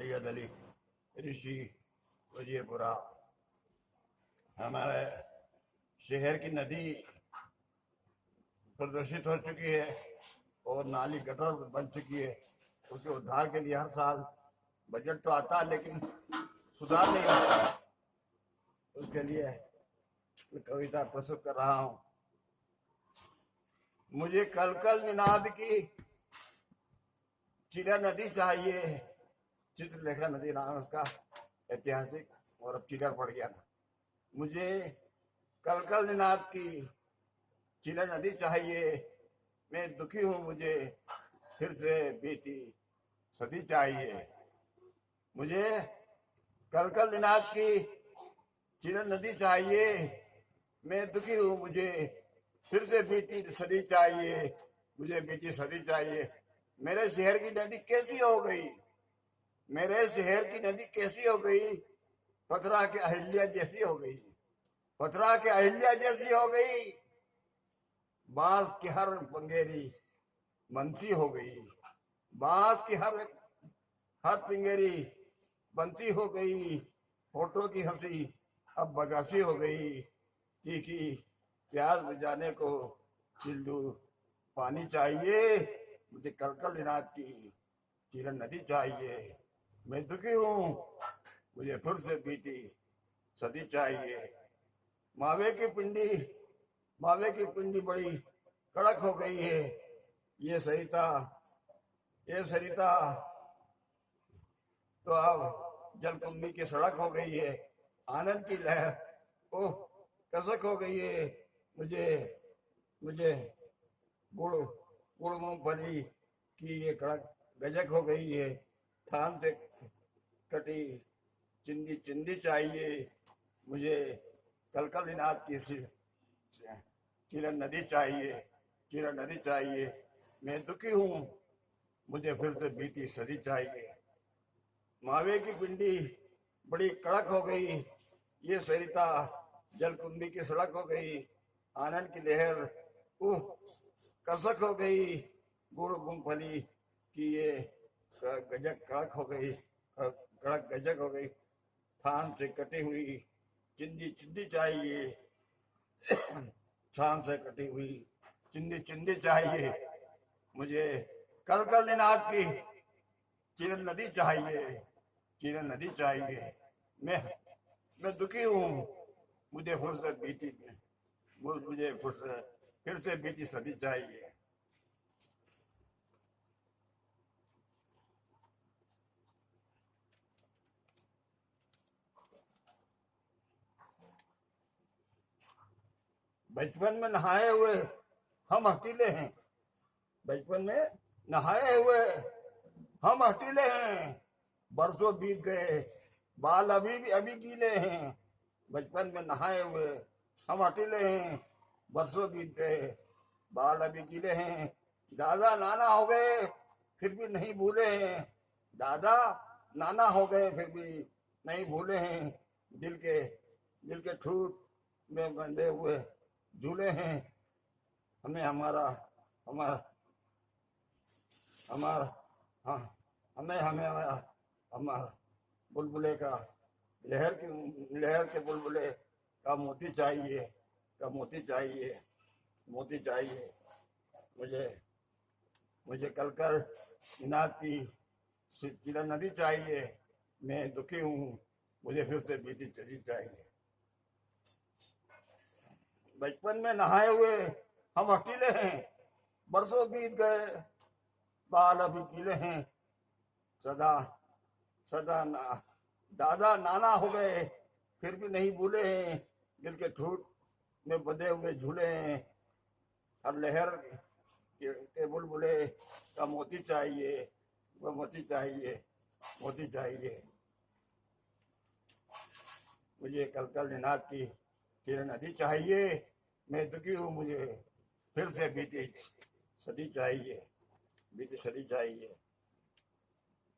सैयद अली ऋषि वजीरपुरा। हमारे शहर की नदी प्रदूषित हो चुकी है और नाली गटर बन चुकी है। उसके उद्धार के लिए हर साल बजट तो आता है लेकिन सुधार नहीं होता। उसके लिए मैं कविता प्रस्तुत कर रहा हूँ। मुझे कल कल निनाद की चिड़िया नदी चाहिए। चित्रलेखा नदी नाम है उसका, ऐतिहासिक, और अब चिड़िया पड़ गया ना। मुझे कल कल निनाद की चिड़िया नदी चाहिए। मैं दुखी हूँ, मुझे फिर से बीती सदी चाहिए। मुझे कल कल निनाद की चिड़िया नदी चाहिए। मैं दुखी हूँ, मुझे फिर से बीती सदी चाहिए। मुझे बीती सदी चाहिए। मेरे शहर की नदी कैसी हो गई, मेरे शहर की नदी कैसी हो गई, पथरा के अहिल्या जैसी हो गई, पथरा के अहिल्या जैसी हो गई। बांस की हर पंगेरी बंसी हो गई, बांस की हर पिंगेरी बंसी हो गई। होठों की हंसी अब बगासी हो गई। तीखी प्यास बुझाने को चिल्लू पानी चाहिए। मुझे कल कल निनाद की चिड़िया नदी चाहिए। मैं दुखी हूँ, मुझे फिर से बीती सदी चाहिए। मावे की पिंडी, मावे की पिंडी बड़ी कड़क हो गई है। ये सरिता, ये सरिता तो अब जलकुंभी की सड़क हो गई है। आनंद की लहर ओह कसक हो गई है। मुझे मुझे गुड़ गुड़ मूंगफली की ये कड़क गजक हो गई है। थान से कटी चिंदी चिंदी चाहिए। मुझे कल कल निनाद की चिड़िया नदी चाहिए, चिड़िया नदी चाहिए। मैं दुखी हूँ, मुझे फिर से बीती सदी चाहिए। मावे की पिंडी बड़ी कड़क हो गई। ये सरिता जलकुंभी की सड़क हो गई। आनंद की लहर उह कसक हो गई। गुड़ मूंगफली की ये गजक कड़क हो गई, कड़क गजक हो गई। थान से कटी हुई चिंदी चिंदी चाहिए। थान से कटी हुई चिंदी चिंदी चाहिए। मुझे कल कल निनाद की चिड़िया नदी चाहिए, चिड़िया नदी चाहिए। मैं दुखी हूँ, मुझे फुर्सत बीती, मुझे फुर्सत फिर से बीती सदी चाहिए। बचपन में नहाए हुए हम हटीले हैं। बचपन में नहाए हुए हम हटीले हैं। बरसों बीत गए, बाल अभी भी अभी गीले हैं। बचपन में नहाए हुए हम हटीले हैं। बरसों बीत गए, बाल अभी गीले हैं। दादा नाना हो गए फिर भी नहीं भूले हैं। दादा नाना हो गए फिर भी नहीं भूले हैं। दिल के ठूट में बंधे हुए झूले हैं। हमें हमारा हमारा हमारा हाँ हमें हमें हमारा हमारा बुलबुले का लहर के बुलबुले का मोती चाहिए, का मोती चाहिए, मोती चाहिए। मुझे मुझे कल कल निनाद की चिड़िया नदी चाहिए। मैं दुखी हूँ, मुझे फिर से बीती चली चाहिए। बचपन में नहाए हुए हम हटीले हैं। बरसों बीत गए, बाल अभी गीले हैं। सदा सदा ना दादा नाना हो गए फिर भी नहीं भूले हैं। दिल के ठूट में बंधे हुए झूले हैं। हर लहर के बुलबुले का मोती चाहिए, वो मोती चाहिए, मोती चाहिए। मुझे कल कल निनाद की चिड़िया नदी चाहिए। मैं दुखी हूँ, मुझे फिर से बीती सदी चाहिए, बीती सदी चाहिए।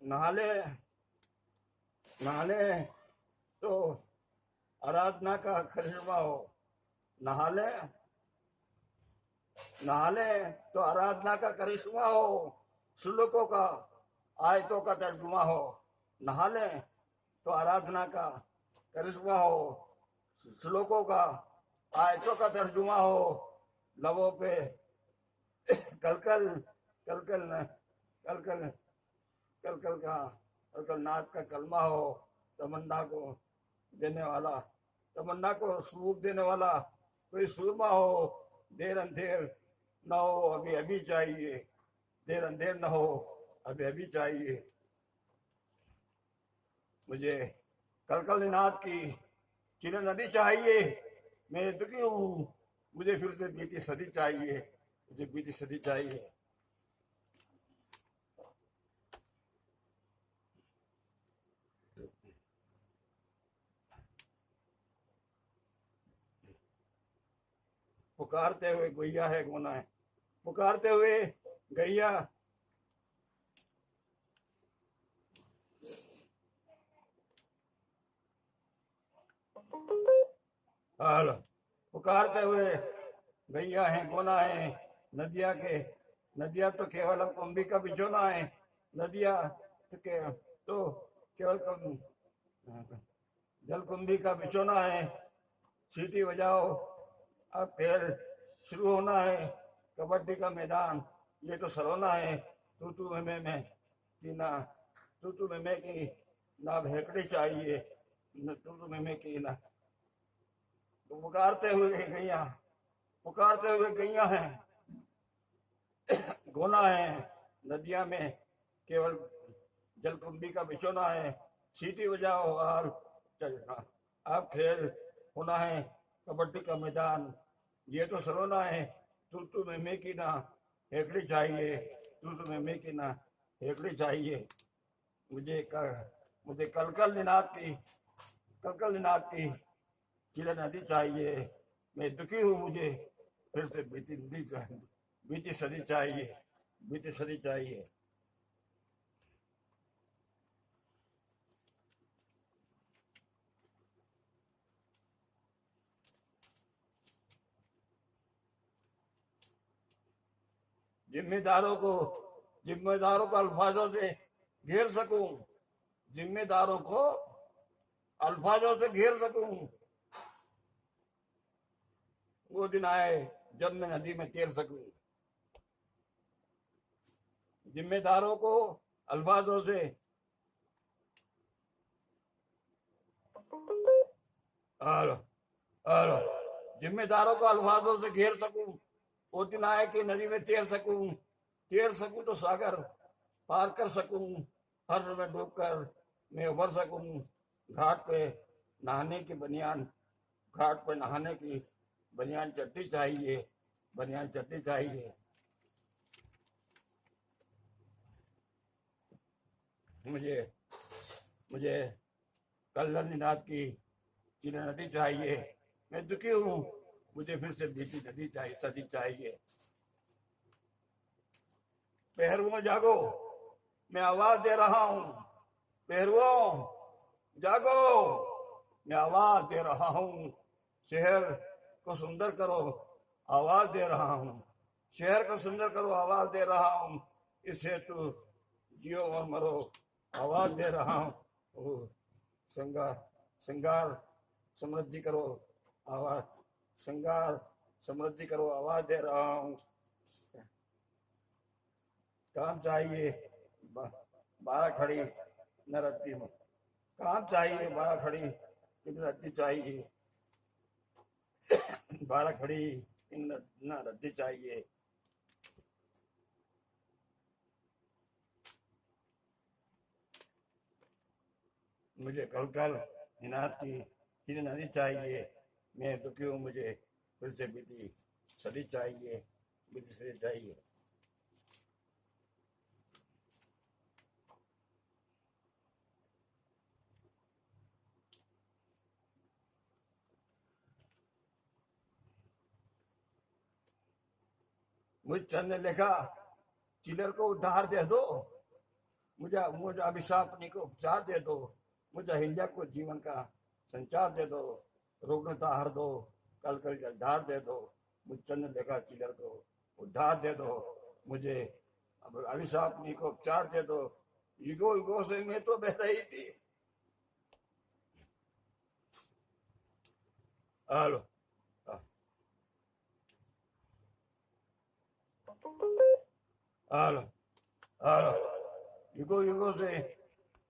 नहाले नहाले तो आराधना का करिश्मा हो। नहाले नहाले तो आराधना का करिश्मा हो। श्लोकों का आयतों का तर्जुमा हो। नहा लें तो आराधना का करिश्मा हो, श्लोकों का, आयतों का तर्जुमा हो, लबों पे कल कल कल कल कल कल कल कल का कल कल नाथ का कलमा हो, तमन्ना को देने वाला, तमन्ना को स्वरूप देने वाला कोई सुरमा हो। देर अंधेर न हो अभी अभी चाहिए, देर अंधेर न हो अभी अभी चाहिए। मुझे कलकल नाथ की चिर नदी चाहिए, मैं दुखी हूँ, मुझे फिर से बीती सदी चाहिए, मुझे बीती सदी चाहिए। पुकारते हुए गैया है गोना है, पुकारते हुए गैया हाल, पुकारते हुए गैया है गोना है। नदिया के नदिया तो केवल कुंभी का बिछोना है, नदिया तो केवल जल कुंभी का बिछोना है। सीटी बजाओ, अब खेल शुरू होना है, कबड्डी का मैदान ये तो सलोना है। तू में की ना, तू में की ना भेकड़ी चाहिए, तू में की ना। तो पुकारते हुए गैया, पुकारते हुए गैया हैं, गोना है। नदिया में केवल जलकुंभी का बिछोना है। सीटी बजाओ और अब खेल होना है, कबड्डी का मैदान ये तो सलोना है। तू में की ना हेकड़ी चाहिए, तू में की ना हेकड़ी चाहिए। मुझे कलकल निनाद की चिल्ला नदी चाहिए। मैं दुखी हूँ, मुझे फिर से बीती सदी चाहिए, बीती सदी चाहिए। जिम्मेदारों को अल्फाजों से घेर सकूं, जिम्मेदारों को अल्फाजों से घेर सकूं। वो दिन आए जब मैं नदी में तैर सकूं, जिम्मेदारों को अल्फाजों से जिम्मेदारों को अल्फाजों से घेर सकूं। वो दिन आए कि नदी में तैर सकूं तो सागर पार कर सकूं। हर्ष में डूबकर मैं उभर सकूं। घाट पे नहाने की बनियान, घाट पे नहाने की बनियान चट्टी चाहिए, बनियान चट्टी चाहिए। मुझे कल्लर निनाद की चिल्ला नदी चाहिए। मैं दुखी हूँ, मुझे फिर से बीती नदी चाहिए, सदी चाहिए। पहरुओं जागो, मैं आवाज दे रहा हूँ। पहरुओं जागो, मैं आवाज दे रहा हूँ। शहर को सुंदर करो, आवाज दे रहा हूँ। शहर को सुंदर करो, आवाज दे रहा हूँ। इस हेतु जियो और मरो, आवाज दे रहा हूँ। श्रृंगार समृद्धि करो, आवाज श्रृंगार समृद्धि करो, आवाज दे रहा हूँ। काम चाहिए 12 खड़ी न रत्ती में, काम चाहिए 12 खड़ी न रत्ती चाहिए, 12 खड़ी न रत्ती चाहिए। मुझे कलकल निनाद की चिर नदी चाहिए। मैं दुखी हूँ, मुझे फिर से बीती सदी चाहिए, बीती सदी चाहिए। मुझ चंद ने लिखा, चिलर को उद्धार दे दो, मुझे अभिशाप को उपचार दे दो, मुझे अहिल्या को जीवन का संचार दे दो, रुग्णता हर दो, कल कल जलधार दे दो। मुझ चंद लेखा चिलर को उद्धार दे दो, मुझे अभिशाप को उपचार दे दो, युगों से मैं तो बह रही थी। हेलो, हेलो, हेलो, युगों से